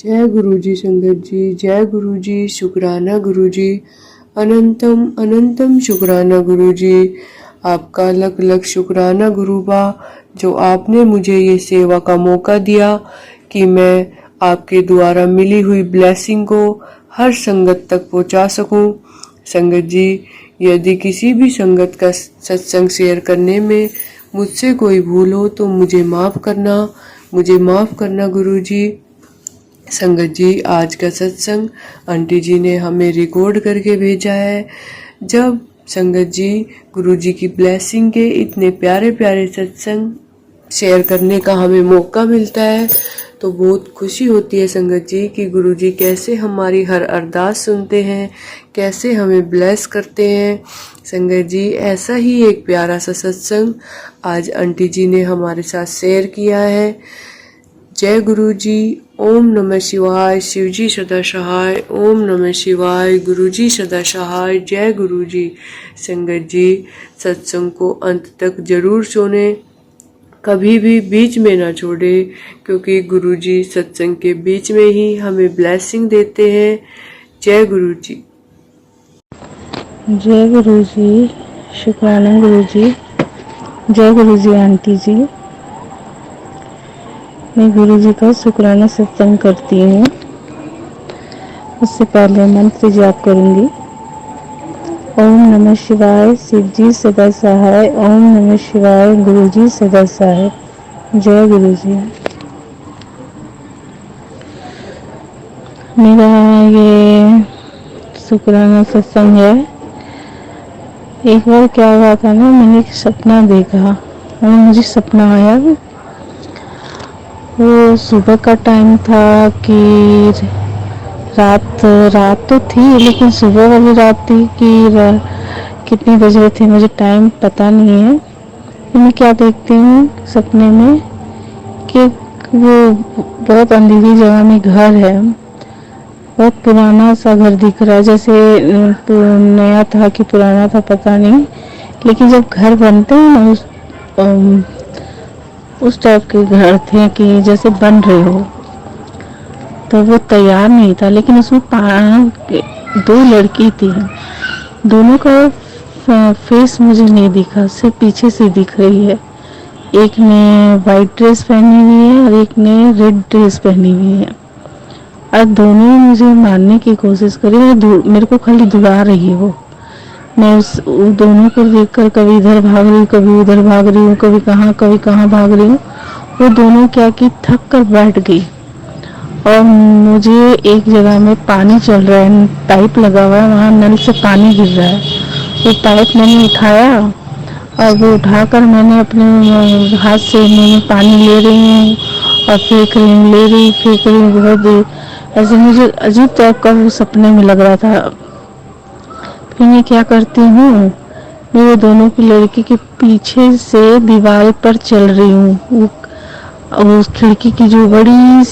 जय गुरु जी संगत जी, जय गुरु जी। शुक्राना गुरु जी, अनंतम अनंतम शुक्राना गुरु जी। आपका लख लख शुक्राना गुरु बा, जो आपने मुझे ये सेवा का मौका दिया कि मैं आपके द्वारा मिली हुई ब्लेसिंग को हर संगत तक पहुंचा सकूं। संगत जी, यदि किसी भी संगत का सत्संग शेयर करने में मुझसे कोई भूल हो तो मुझे माफ़ करना गुरु जी। संगत जी, आज का सत्संग आंटी जी ने हमें रिकॉर्ड करके भेजा है। जब संगत जी गुरु जी की ब्लेसिंग के इतने प्यारे प्यारे सत्संग शेयर करने का हमें मौका मिलता है तो बहुत खुशी होती है संगत जी कि गुरु जी कैसे हमारी हर अरदास सुनते हैं, कैसे हमें ब्लेस करते हैं। संगत जी, ऐसा ही एक प्यारा सा सत्संग आज आंटी जी ने हमारे साथ शेयर किया है। जय गुरु जी। ओम नमः शिवाय। शिव जी सदा सहाय। ओम नमः शिवाय। गुरु जी सदा सहाय। जय गुरु जी। संगत जी, सत्संग को अंत तक जरूर सुने, कभी भी बीच में ना छोड़े, क्योंकि गुरु जी सत्संग के बीच में ही हमें ब्लेसिंग देते हैं। जय गुरु जी। जय गुरु जी। शुक्राना गुरु जी। जय गुरु जी आंटी जी। मैं गुरु जी का शुक्राना सत्संग करती हूँ। उससे पहले मंत्र जाप करूंगी। ओम नमः शिवाय। शिव जी सदा सहाय। ओम नमः शिवाय। गुरु जी सदा सहाय। जय गुरु जी। मेरा ये शुक्राना सत्संग है। एक बार क्या हुआ था ना, मैंने एक सपना देखा और मुझे सपना आया। वो सुबह का टाइम था कि रात तो थी, लेकिन सुबह वाली रात थी कि कितने बजे थे मुझे टाइम पता नहीं है। मैं क्या देखती हूँ सपने में कि वो बहुत अंधेरी जगह में घर है, बहुत पुराना सा घर दिख रहा है, जैसे नया था कि पुराना था पता नहीं, लेकिन जब घर बनते हैं ना उस टाइप के घर थे कि जैसे बन रहे हो। तो वो तैयार नहीं था, लेकिन उसमें दो लड़की थी। दोनों का फेस मुझे नहीं दिखा, सिर्फ पीछे से दिख रही है। एक ने वाइट ड्रेस पहनी हुई है और एक ने रेड ड्रेस पहनी हुई है, और दोनों मुझे मारने की कोशिश कर रही है। मेरे को खाली दुला रही है वो। मैं उस दोनों को देखकर कभी इधर भाग रही हूँ, कभी उधर भाग रही हूँ, कभी कहाँ भाग रही हूँ। वो दोनों क्या कि थक कर बैठ गई और मुझे एक जगह में पानी चल रहा है, पाइप लगा हुआ है, वहाँ नल से पानी गिर रहा है। वो पाइप मैंने उठाया और वो उठाकर मैंने अपने हाथ से मैंने पानी ले रही हूँ और फेंक रही हूँ बहुत देर। ऐसे मुझे अजीब टाइप का वो सपने में लग रहा था। फिर मैं क्या करती हूँ, मैं वो दोनों की लड़की के पीछे से दीवार पर चल रही हूँ। उस खिड़की की जो बड़ी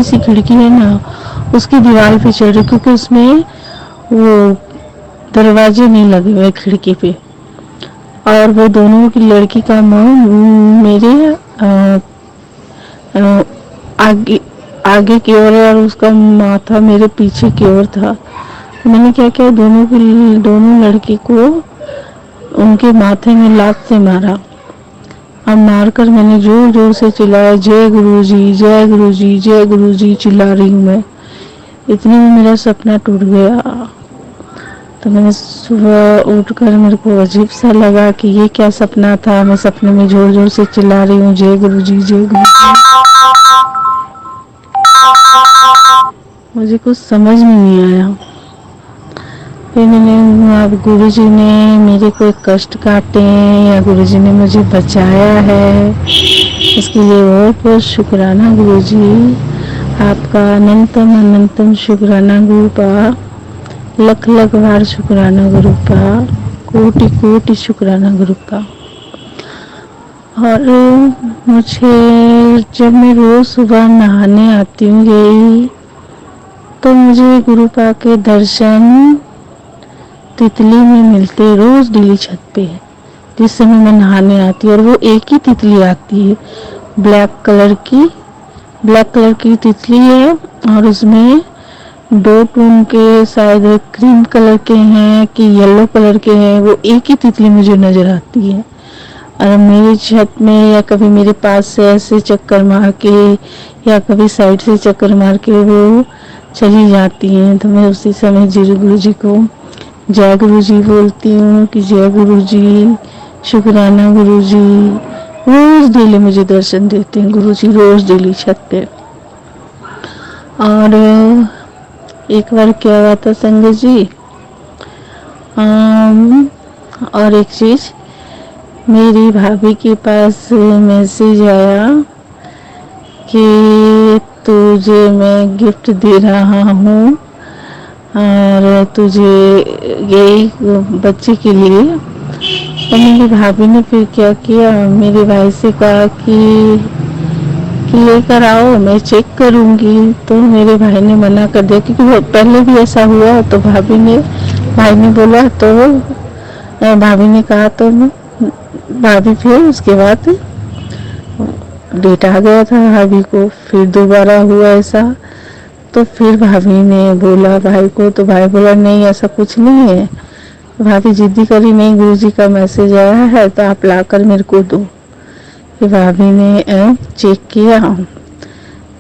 सी खिड़की है ना, उसकी दीवार पे चढ़ रही, क्योंकि उसमें वो दरवाजे नहीं लगे हुए खिड़की पे। और वो दोनों की लड़की का मुंह मेरे आगे की ओर है और उसका माथा मेरे पीछे की ओर था। मैंने क्या किया, दोनों लड़की को उनके माथे में लात से मारा और मारकर मैंने जोर जोर से चिल्लाया, जय गुरु जी, जय गुरु जी, जय गुरु जी चिल्ला रही हूँ मैं। इतने में मेरा सपना टूट गया। तो मैंने सुबह उठकर मेरे को अजीब सा लगा कि ये क्या सपना था। मैं सपने में जोर जोर से चिल्ला रही हूँ, जय गुरु जी, जय गुरु जी। मुझे कुछ समझ में नहीं आया। फिर अब गुरु जी ने मेरे कोई कष्ट काटे या गुरु जी ने मुझे बचाया है, इसके लिए बहुत बहुत शुक्राना गुरु जी। आपका अनंतम अनंतम शुक्राना गुरु पा, लख लख बार शुक्राना गुरु पा, कोटि कोटि शुक्राना गुरु पा। और मुझे जब मैं रोज सुबह नहाने आती हूँ यही, तो मुझे गुरु पा के दर्शन तितली में मिलते रोज डेली छत पे, जिस समय मैं नहाने आती हूँ। और वो एक ही तितली आती है, ब्लैक कलर की, ब्लैक कलर की तितली है और उसमें दो टून के शायद क्रीम कलर के हैं कि येलो कलर के हैं, वो एक ही तितली मुझे नजर आती है। और मेरी छत में या कभी मेरे पास से ऐसे चक्कर मार के या कभी साइड से चक्कर मार के वो चली जाती हैं, तो मैं उसी समय जी गुरु जी को जय गुरु जी बोलती हूँ कि जय गुरु जी, शुक्राना गुरु जी। रोज डेली मुझे दर्शन देते हैं गुरु जी, रोज डेली छत पे। और एक बार क्या हुआ था संगत जी, और एक चीज, मेरी भाभी के पास मैसेज आया कि तुझे मैं गिफ्ट दे रहा हूँ और तुझे यही बच्चे के लिए। तो मेरी भाभी ने फिर क्या किया, मेरे भाई से कहा कि लेकर आओ मैं चेक करूंगी। तो मेरे भाई ने मना कर दिया, क्योंकि पहले भी ऐसा हुआ। तो भाई ने बोला, तो भाभी ने कहा, तो भाभी फिर उसके बाद डेट आ गया था भाभी को, फिर दोबारा हुआ ऐसा। तो फिर भाभी ने बोला भाई को, तो भाई बोला नहीं ऐसा कुछ नहीं है। भाभी जिद्दी करी, नहीं गुरुजी का मैसेज आया है तो आप लाकर मेरे को दो। फिर भाभी ने चेक किया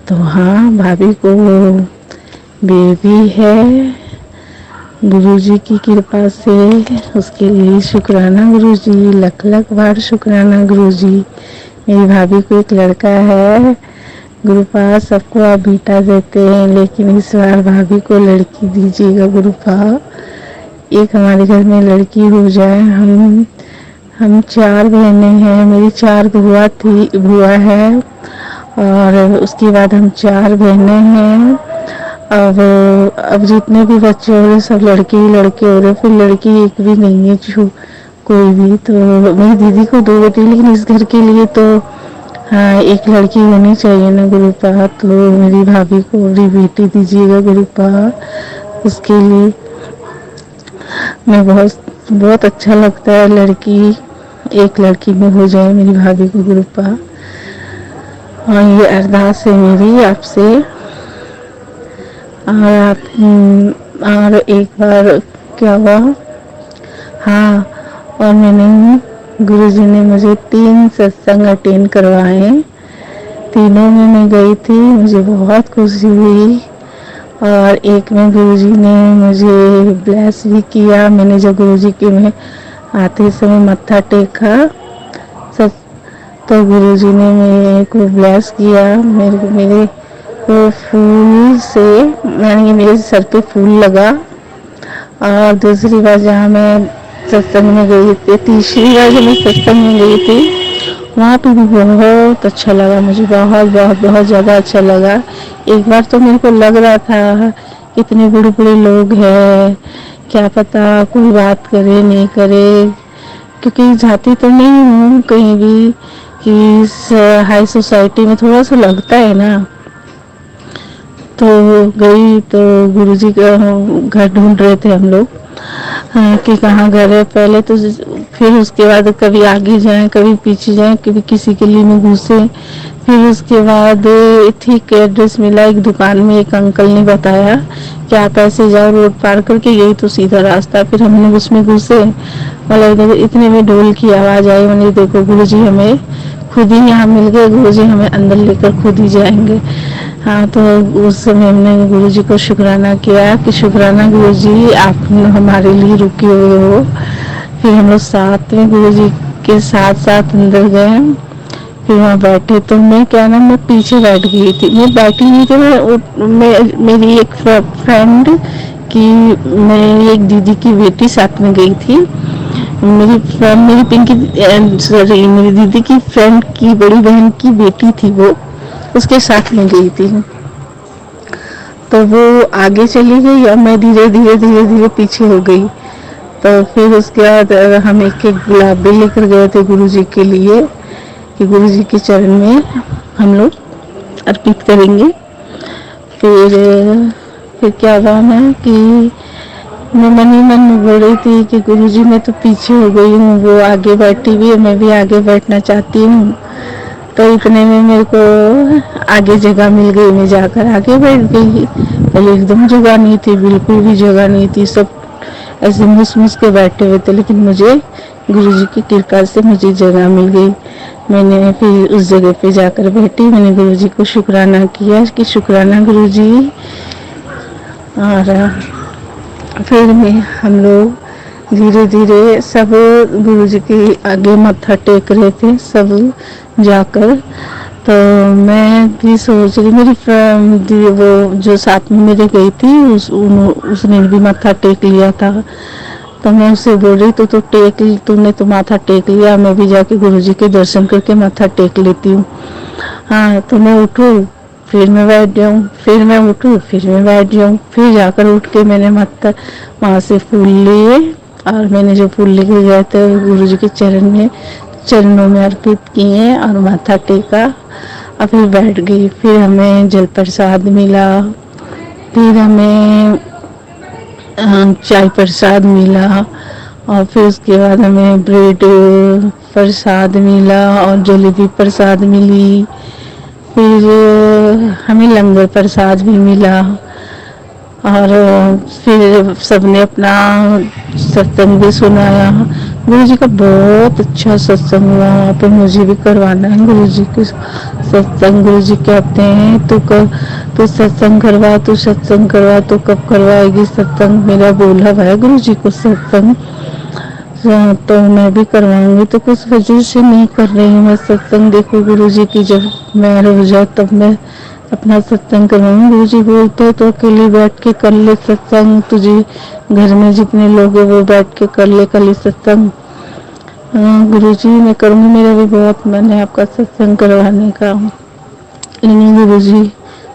तो हाँ, भाभी को बेबी है गुरुजी की कृपा से। उसके लिए शुक्राना गुरुजी, लख लख बार शुक्राना गुरुजी। मेरी भाभी को एक लड़का है, गुरुपा सबको आप बेटा देते हैं, लेकिन इस बार भाभी को लड़की दीजिएगा गुरुपा। एक हमारे घर में लड़की हो जाए। हम 4 बहनें हैं, मेरी 4 बुआ है और उसके बाद हम 4 बहनें हैं। अब जितने भी बच्चे हो रहे सब लड़के ही लड़के हो रहे, फिर लड़की एक भी नहीं है कोई भी। तो मेरी दीदी को 2 बेटे, लेकिन इस घर के लिए तो हाँ एक लड़की होनी चाहिए ना गुरुपा। तो मेरी भाभी को भी बेटी दीजिएगा गुरुपा। उसके लिए मैं बहुत अच्छा लगता है, लड़की एक लड़की में हो जाए मेरी भाभी को गुरुपा। और ये अरदास है मेरी आपसे। और एक बार क्या हुआ, हाँ, और मैंने गुरुजी ने मुझे 3 सत्संग अटेंड करवाए, तीनों में मैं गई थी, मुझे बहुत खुशी हुई। और एक में गुरुजी ने मुझे ब्लेस भी किया। मैंने जब गुरुजी के में आते समय मत्था टेका सब, तो गुरुजी ने मेरे को ब्लेस किया। मेरे को फूल से, यानी मेरे सर पे फूल लगा। और दूसरी बार जहाँ मैं सत्संग में गई थी, तीसरी बार जब मैं सत्संग में गई थी, वहाँ पे भी बहुत अच्छा लगा मुझे, बहुत ज़्यादा अच्छा लगा। एक बार तो मेरे को लग रहा था कितने बड़े लोग हैं, क्या पता कोई बात करे नहीं करे, क्योंकि जाती तो नहीं हूँ कहीं भी कि इस हाई सोसाइटी में थोड़ा सा लगता है ना। तो गई तो गुरुजी का घर ढूंढ रहे थे हम लोग कि कहाँ घर है पहले तो। फिर उसके बाद कभी आगे जाएं कभी पीछे जाएं, कभी किसी गली में घुसे। फिर उसके बाद ठीक एड्रेस मिला, एक दुकान में एक अंकल ने बताया कि आप ऐसे जाओ, रोड पार करके यही तो सीधा रास्ता। फिर हमने उसमें घुसे, मतलब इतने में ढोल की आवाज आई। मैंने देखो गुरुजी हमें खुद ही यहाँ मिल गए, गुरुजी हमें अंदर लेकर खुद ही जाएंगे। हाँ, तो उस समय हमने गुरुजी को शुक्राना किया कि शुक्राना गुरुजी आप हमारे लिए रुके हुए हो। फिर हम लोग साथ में गुरुजी के साथ अंदर गए। फिर वहाँ बैठे तो मैं मैं पीछे बैठ गई थी, मैं बैठी हुई थी। मैं मेरी एक फ्रेंड की, मेरी एक दीदी की बेटी साथ में गई थी। मेरी पिंकी, सॉरी, मेरी दीदी की फ्रेंड की बड़ी बहन की बेटी थी, वो उसके साथ में गई थी। तो वो आगे चली गई और मैं धीरे पीछे हो गई। तो फिर उसके बाद हम एक गुलाब भी लेकर गए थे गुरुजी के लिए कि गुरुजी के चरण में हम लोग अर्पित करेंगे। फिर क्या हुआ ना कि मैं मन ही मन बोल रही थी कि गुरुजी मैं तो पीछे हो गई हूँ, वो आगे बैठी हुई है, मैं भी आगे बैठना चाहती हूँ। तो इतने में मेरे को आगे जगह मिल गई, मैं जाकर आगे बैठ गई। पहले एकदम जगह नहीं थी, बिल्कुल भी जगह नहीं थी, सब ऐसे मुस के बैठे हुए थे, लेकिन मुझे गुरुजी की कृपा से मुझे जगह मिल गई। मैंने फिर उस जगह पे जाकर बैठी, मैंने गुरुजी को शुक्राना किया कि शुक्राना गुरुजी। और फिर हम लोग धीरे धीरे सब गुरुजी के आगे मत्था टेक रहे थे सब जाकर। तो मैं भी सोच रही, मेरी फ्रेंड वो जो साथ में मेरे गई थी उसने भी मत्था टेक लिया था। तो मैं उससे बोल रही तो टेक, तूने तो माथा टेक लिया, मैं भी जाके गुरुजी के दर्शन करके माथा टेक लेती हूँ। हाँ, तो मैं उठूँ फिर मैं बैठ जाऊँ, फिर मैं उठूँ फिर मैं बैठ जाऊँ। फिर जाकर उठ के मैंने माथा वहाँ से फूल लिए, और मैंने जो फूल लेके गए थे गुरुजी के चरणों में अर्पित किए और माथा टेका और फिर बैठ गई। फिर हमें जल प्रसाद मिला, फिर हमें चाय प्रसाद मिला, और फिर उसके बाद हमें ब्रेड प्रसाद मिला और जलेबी प्रसाद मिली। फिर हमें लंगर प्रसाद भी मिला, और फिर सबने अपना सत्संग भी सुनाया। गुरुजी का बहुत अच्छा सत्संग हुआ वहाँ पे, मुझे भी करवाना है गुरुजी के सत्संग। गुरुजी कहते हैं तू सत्संग करवा, तू सत्संग करवा, तो कब करवाएगी सत्संग? मेरा बोला हुआ है गुरुजी को सत्संग, तो मैं भी करवाऊंगी। तो कुछ वजह से नहीं कर रही हूँ मैं सत्संग। देखो गुरुजी की जब मैं हो जाए तब मैं अपना सत्संग करवाऊंगी। गुरुजी बोलते हैं तो अकेले बैठ के कर ले सत्संग, तुझे घर में जितने लोग हैं वो बैठ के कर ले सत्संग। गुरुजी मैं करूँगी, मेरा भी बहुत मन है आपका सत्संग करवाने का, लेकिन गुरुजी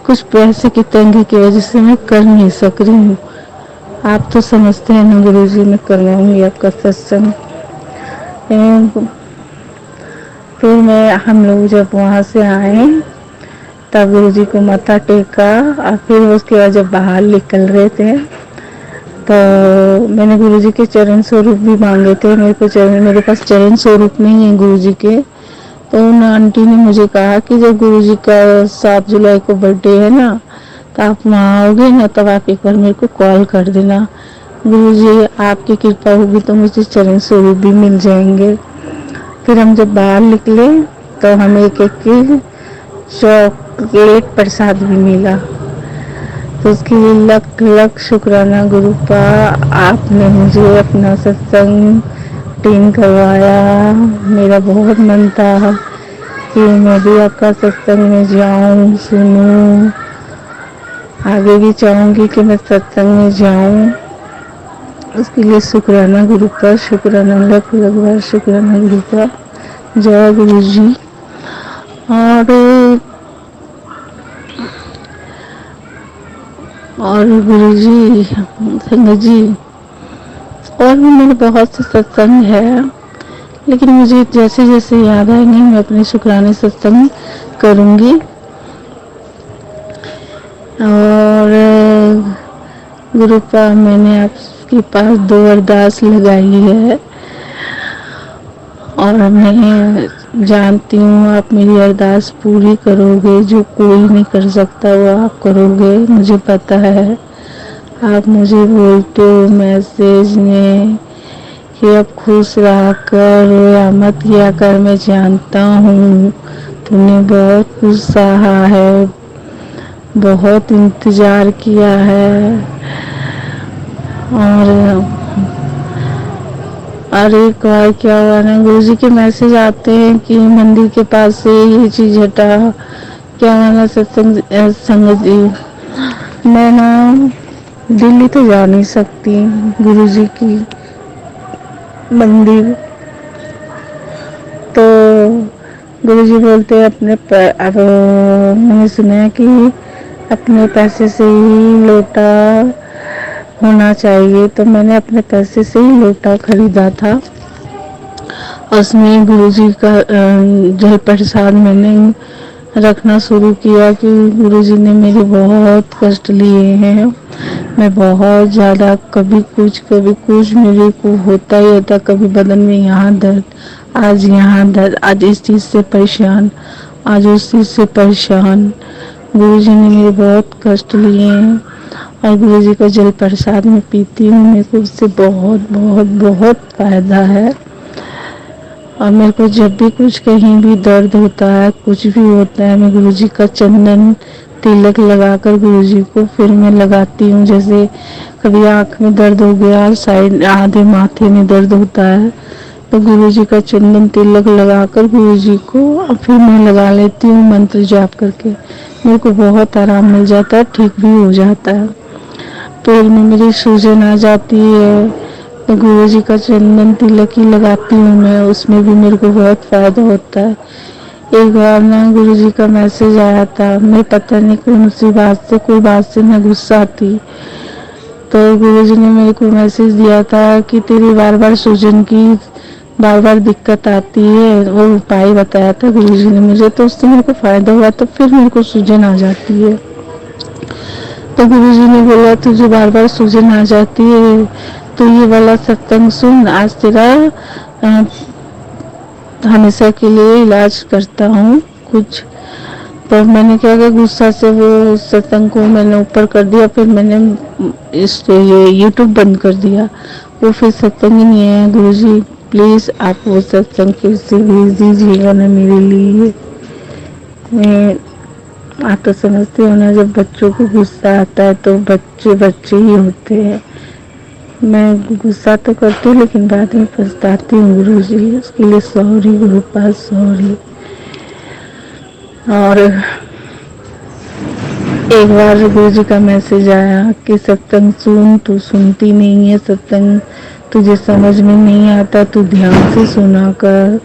कुछ पैसे की तंगी की वजह से मैं कर नहीं सक रही हूँ। आप तो समझते हैं ना गुरुजी, मैं करवाऊंगी आपका सत्संग। फिर हम लोग जब वहाँ से आए तब गुरुजी को माथा टेका, और फिर उसके बाद जब बाहर निकल रहे थे तो मैंने गुरुजी के चरण स्वरूप भी मांगे थे। मेरे पास चरण स्वरूप नहीं है गुरुजी के। तो उन आंटी ने मुझे कहा कि जब गुरुजी का 7 जुलाई को बर्थडे है ना, तो आप वहाँ आओगे ना, तब आप एक बार मेरे को कॉल कर देना। गुरुजी आपकी कृपा होगी तो मुझे चरण स्वरूप भी मिल जाएंगे। फिर हम जब बाहर निकले तो हमें एक चॉकलेट प्रसाद भी मिला। तो उसके लिए लख लख शुक्राना गुरु का, आपने मुझे अपना सत्संग टीम करवाया। मेरा बहुत मन था कि मैं भी आपका सत्संग में जाऊं, सुनूं, आगे भी चाहूंगी कि मैं सत्संग में जाऊं। उसके लिए शुक्राना गुरु का, शुक्राना लख लख बार शुक्राना गुरु का। जय गुरु जी। और गुरु जी, संगत जी, और भी मेरे बहुत से सत्संग है, लेकिन मुझे जैसे जैसे याद आएंगे मैं अपने शुक्राने सत्संग करूंगी। और गुरु का मैंने आपके पास 2 अरदास लगाई है, और मैं जानती हूँ आप मेरी अरदास पूरी करोगे। जो कोई नहीं कर सकता वो आप करोगे, मुझे पता है। आप मुझे बोलते हो मैसेज में कि अब खुश रहा कर, रोया मत किया कर। मैं जानता हूँ तूने बहुत कुछ सहा है, बहुत इंतजार किया है। और एक बार क्या हुआ ना, गुरुजी के मैसेज आते हैं कि मंदिर के पास से ये चीज हटा, क्या हुआ ना संगत जी, मैं ना दिल्ली तो जा नहीं सकती गुरुजी की मंदिर। तो गुरुजी बोलते हैं अब मैंने सुना है कि अपने पैसे से ही लोटा होना चाहिए। तो मैंने अपने पैसे से ही लोटा खरीदा था, उसमें गुरुजी का जल प्रसाद मैंने रखना शुरू किया कि गुरुजी ने मेरे बहुत कष्ट लिए हैं। मैं बहुत ज़्यादा कभी कुछ मेरे को होता ही होता, कभी बदन में यहाँ दर्द, आज यहाँ दर्द, आज इस चीज़ से परेशान। आज उस चीज से परेशान। गुरुजी ने मेरे बहुत कष्ट लिए हैं और गुरुजी का जल प्रसाद में पीती हूँ, मेरे को उससे बहुत बहुत बहुत फायदा है। और मेरे को जब भी कुछ कहीं भी दर्द होता है, कुछ भी होता है, मैं गुरुजी का चंदन तिलक लगाकर गुरुजी को फिर मैं लगाती हूँ। जैसे कभी आँख में दर्द हो गया, साइड आधे माथे में दर्द होता है, तो गुरुजी का चंदन तिलक लगाकर गुरुजी को फिर मैं लगा लेती हूँ मंत्र जाप करके। मेरे को बहुत आराम मिल जाता है, ठीक भी हो जाता है। पैर में मेरी सूजन आ जाती है तो गुरुजी का चंदन तिलक ही लगाती हूँ मैं, उसमें भी मेरे को बहुत फायदा होता है। एक बार ना गुरुजी का मैसेज आया था, मैं पता नहीं कौन सी बात से, कोई बात से मैं गुस्सा थी, तो गुरुजी ने मेरे को मैसेज दिया था कि तेरी बार बार सूजन की बार बार दिक्कत आती है, वो उपाय बताया था गुरुजी ने मुझे, तो उससे मेरे को फायदा हुआ, तो फिर मेरे को सूजन आ जाती है। तो गुरुजी ने बोला तुझे बार बार सूजन आ जाती है तो ये वाला सत्संग सुन, आज तेरा हमेशा के लिए इलाज करता हूँ कुछ। तो मैंने क्या किया, गुस्सा से वो सत्संग को मैंने ऊपर कर दिया, फिर मैंने इस ये यूट्यूब बंद कर दिया, वो फिर सत्संग ही नहीं है। गुरुजी प्लीज आप वो सत्संग फिर से भेज दीजिएगा ना मेरे लिए। मैं आप तो समझते हो ना, जब बच्चों को गुस्सा आता है तो बच्चे बच्चे ही होते हैं। मैं गुस्सा तो करती हूँ लेकिन बाद में पछताती हूँ गुरुजी, उसके लिए सॉरी गुरुपाल, सॉरी। और एक बार गुरुजी का मैसेज आया कि सत्संग सुन, तू सुनती नहीं है, सत्संग तुझे समझ में नहीं आता, तू ध्यान से सुना कर।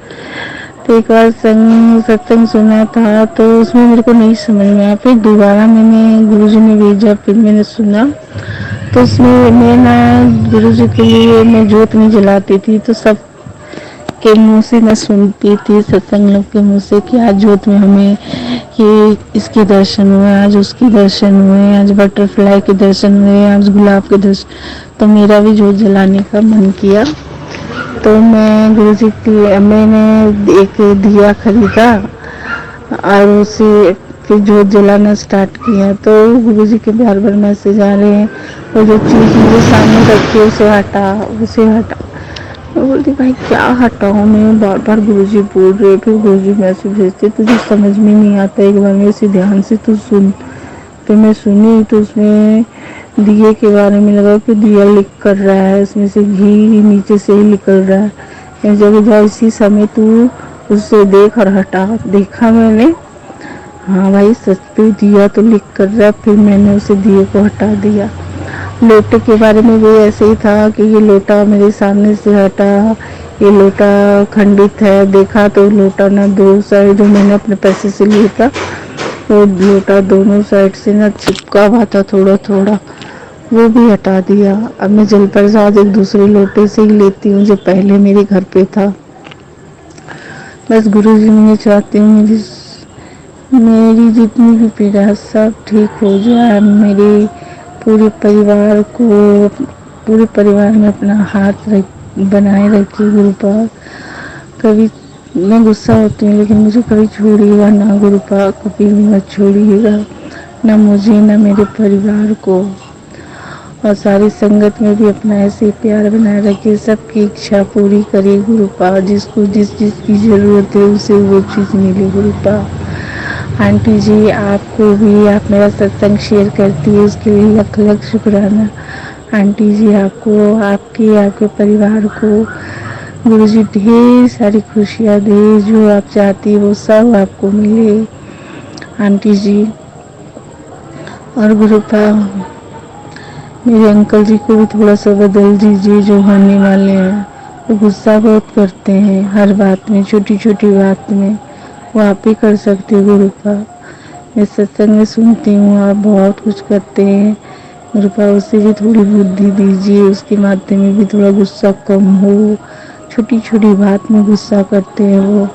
तो एक बार सत्संग सुना था तो उसमें मेरे को नहीं समझ में आया, फिर दोबारा मैंने गुरुजी ने भेजा, फिर मैंने सुना, तो उसमें मैं ना गुरुजी के लिए मैं ज्योत नहीं जलाती थी, तो सब के मुंह से मैं सुनती थी, सत्संग लोग के मुंह से कि आज ज्योत में हमें ये इसके दर्शन हुए, आज उसके दर्शन हुए, आज बटरफ्लाई के दर्शन हुए, आज गुलाब के दर्शन। तो मेरा भी ज्योत जलाने का मन किया, तो मैं गुरुजी की मैंने एक दिया खरीदा और उसे फिर ज्योत जलाना स्टार्ट किया। तो गुरुजी के बार बार मैसेज आ रहे हैं, वो जो चीज़ मेरे सामने रखी है उसे हटा, उसे हटा। मैं बोलती भाई क्या हटाऊँ मैं, बार बार गुरुजी बोल रहे, फिर गुरुजी मैसेज भेजते, तुझे समझ में नहीं आता, एक बार मेरे से ध्यान से तू सुन। तो मैं सुनी तो उसमें दिए के बारे में लगा कि दिया लीक कर रहा है, उसमें से घी नीचे से ही निकल रहा है, जब जा इसी समय तू उससे देख और हटा। देखा मैंने, हाँ भाई सच पे दिया तो लीक कर रहा है, फिर मैंने उसे दिए को हटा दिया। लोटे के बारे में भी ऐसे ही था कि ये लोटा मेरे सामने से हटा, ये लोटा खंडित है, देखा तो लोटा ना दो साइड, जो मैंने अपने पैसे से लिया था वो लोटा दोनों साइड से ना चिपका हुआ था थोड़ा थोड़ा, वो भी हटा दिया। अब मैं जल प्रसाद एक दूसरे लोटे से ही लेती हूँ जो पहले मेरे घर पे था। बस गुरुजी मैं चाहती हूँ मेरी जितनी भी पीड़ा सब ठीक हो जाए, मेरे पूरे परिवार में अपना हाथ बनाए रखिए गुरुपाल। कभी मैं गुस्सा होती हूँ लेकिन मुझे कभी छोड़िएगा ना गुरुपाल, कभी भी मत छोड़िएगा, ना मुझे ना मेरे परिवार को। और सारी संगत में भी अपना ऐसे प्यार बनाए रखिए, सबकी इच्छा पूरी करिए गुरुपाल, जिसको जिस चीज़ की ज़रूरत है उसे वो चीज़ मिले गुरुपाल। आंटी जी आपको भी, आप मेरा सत्संग शेयर करती है उसके लिए लख लख शुक्राना। आंटी जी आपको, आपके परिवार को गुरुजी ढेर सारी खुशियाँ दे, जो आप चाहती है वो सब आपको मिले आंटी जी। और गुरुपाल मेरे अंकल जी को भी थोड़ा सा बदल दीजिए, जो होने वाले हैं, वो गुस्सा बहुत करते हैं हर बात में, छोटी छोटी बात में, वो आप ही कर सकते हो गुरुपाल। मैं सत्संग में सुनती हूँ आप बहुत कुछ करते हैं गुरुपाल, उसे भी थोड़ी बुद्धि दीजिए, उसके माध्यम में भी थोड़ा गुस्सा कम हो, छोटी छोटी बात में गुस्सा करते हैं वो,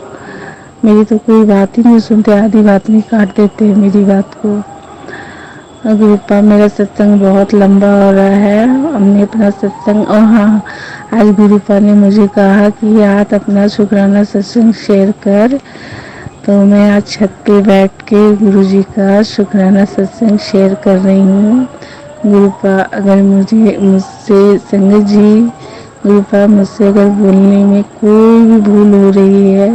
मेरी तो कोई बात ही नहीं सुनते, आधी बात में काट देते हैं मेरी बात को। गुरुपाल मेरा सत्संग बहुत लंबा हो रहा है, हमने अपना सत्संग, और हाँ आज गुरुपाल ने मुझे कहा कि आप अपना शुक्राना सत्संग शेयर कर तो मैं आज छत पे बैठ के गुरु जी का शुक्राना सत्संग शेयर कर रही हूँ। गुरुपा अगर मुझसे संगत जी, गुरुपा मुझसे अगर बोलने में कोई भी भूल हो रही है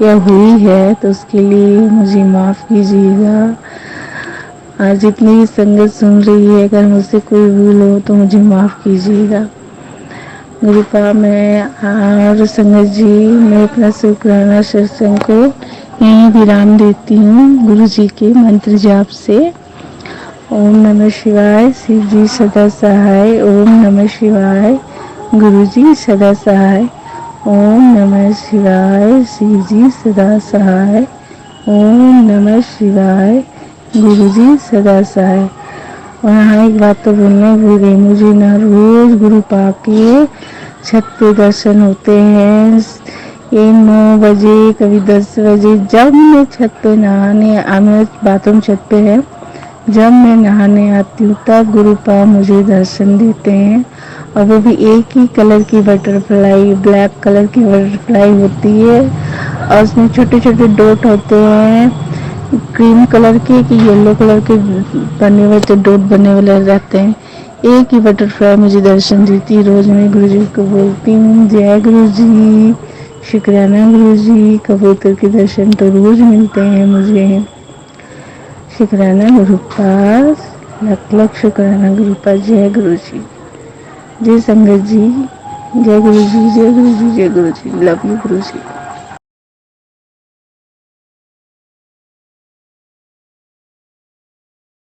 या हुई है तो उसके लिए मुझे माफ़ कीजिएगा। आज जितनी भी संगत सुन रही है, अगर मुझसे कोई भूल हो तो मुझे माफ़ कीजिएगा। गुरुपा मैं और संगत जी, मैं अपना शुक्राना सत्संग को यहीं विराम देती हूँ गुरु जी के मंत्र जाप से। ओम नमः शिवाय, शिव जी सदा सहाय। ओम नमः शिवाय, गुरु जी सदा सहाय। ओम नमः शिवाय, शिव जी सदा सहाय। ओम नमः शिवाय, गुरु जी सदा सहाय। और हाँ, एक बात तो बोलना भूल गई, मुझे ना रोज गुरु पाके छत पे दर्शन होते हैं। ये 9 बजे, कभी 10 बजे, जब मैं छत पे नहाने, बाथरूम छत पे है, जब मैं नहाने आती हूँ तब गुरुपा मुझे दर्शन देते हैं। और वो भी एक ही कलर की बटरफ्लाई, ब्लैक कलर की बटरफ्लाई होती है और उसमें छोटे छोटे डॉट होते हैं, क्रीम कलर के कि येलो कलर के बने हुए, जो डॉट बने वाले रहते हैं। एक ही बटरफ्लाई मुझे दर्शन देती। रोज मैं गुरु जी को बोलती हूँ, जय गुरु जी, शुक्राना गुरु जी। कबूतर के दर्शन तो रोज मिलते हैं मुझे। शुक्राना गुरुपा, लख लख शुक्राना गुरुपा। जय गुरु जी, जय संगत जी, जय गुरु जी, जय गुरु जी, जय गुरु जी। Love you Guru ji.